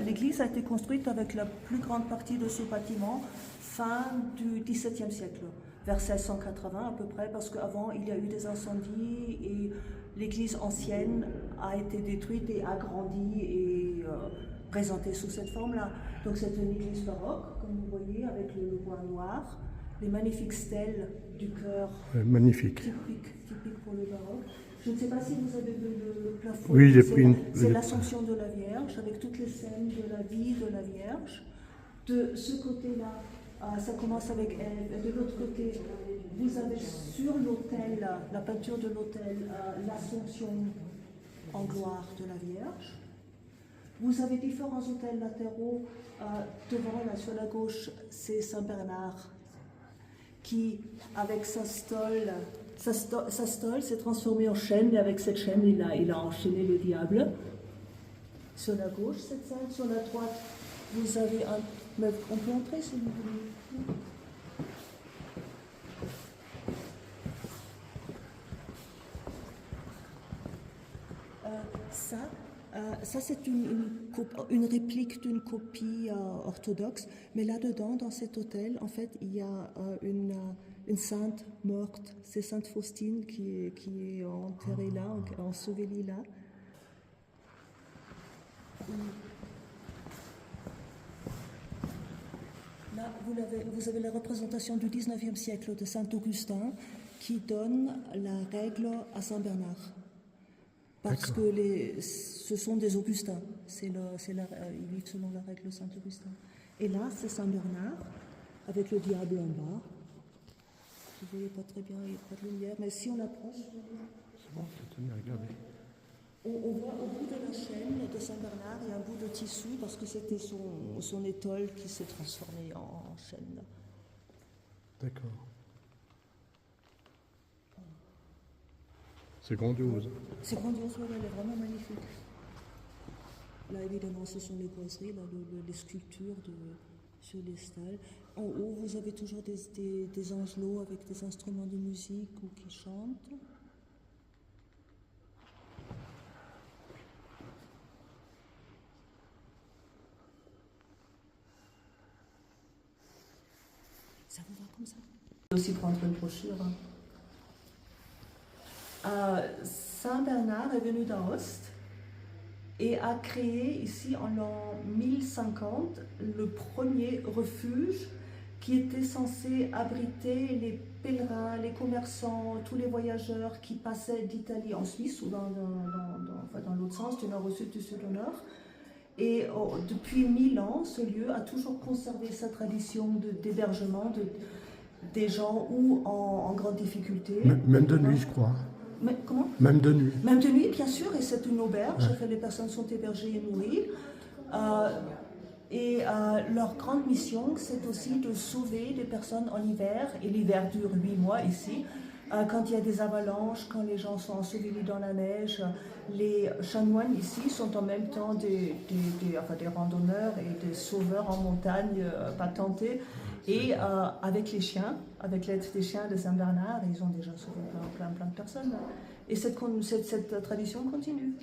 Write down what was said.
l'église a été construite avec la plus grande partie de ce bâtiment fin du XVIIe siècle, vers 1680 à peu près, parce qu'avant il y a eu des incendies et l'église ancienne a été détruite et agrandie et présentée sous cette forme-là. Donc c'est une église baroque, comme vous voyez, avec le bois noir, les magnifiques stèles du chœur, magnifique. Typique pour le baroque. Je ne sais pas si vous avez vu le plafond. Oui, j'ai pris une. C'est l'Assomption de la Vierge, avec toutes les scènes de la vie de la Vierge. De ce côté-là, ça commence avec elle. De l'autre côté, vous avez sur l'autel, la peinture de l'autel, l'Assomption en gloire de la Vierge. Vous avez différents autels latéraux. Devant, là, sur la gauche, c'est Saint-Bernard, qui, avec sa stole s'est transformée en chaîne, et avec cette chaîne, il a enchaîné le diable. Sur la gauche, cette scène. Sur la droite, vous avez un... Mais on peut entrer, si vous voulez. Ça c'est une réplique d'une copie orthodoxe, mais là-dedans, dans cet hôtel, en fait, il y a une sainte morte, c'est Sainte Faustine qui est enterrée là, ensevelie là. Là, vous avez la représentation du 19e siècle de Saint Augustin qui donne la règle à Saint Bernard. Parce que ce sont des Augustins, ils vivent selon la règle de Saint Augustin. Et là, c'est Saint Bernard, avec le diable en bas. Vous ne voyez pas très bien, il n'y a pas de lumière, mais si on approche... C'est bon, tenez, regardez. On voit au bout de la chaîne de Saint Bernard, il y a un bout de tissu, parce que c'était son étole qui s'est transformée en chaîne. D'accord. C'est grandiose. C'est grandiose, elle est vraiment magnifique. Là, évidemment, ce sont les boiseries, là, les sculptures sur les stalles. En haut, vous avez toujours des angelots avec des instruments de musique ou qui chantent. Ça vous va comme ça? Je vais aussi prendre une brochure. Saint Bernard est venu d'Aoste et a créé ici en l'an 1050 le premier refuge qui était censé abriter les pèlerins, les commerçants, tous les voyageurs qui passaient d'Italie en Suisse ou dans l'autre sens, du nord au sud, du sud au nord. Et depuis 1000 ans, ce lieu a toujours conservé sa tradition d'hébergement des gens ou en grande difficulté. Même de nuit, je crois. Mais, comment? Même de nuit. Même de nuit, bien sûr, et c'est une auberge, les personnes sont hébergées et nourries. Leur grande mission, c'est aussi de sauver des personnes en hiver, et l'hiver dure 8 mois ici. Quand il y a des avalanches, quand les gens sont ensevelis dans la neige, les chanoines ici sont en même temps des randonneurs et des sauveurs en montagne patentés. Et avec les chiens, avec l'aide des chiens de Saint-Bernard, ils ont déjà sauvé plein de personnes. Et cette tradition continue.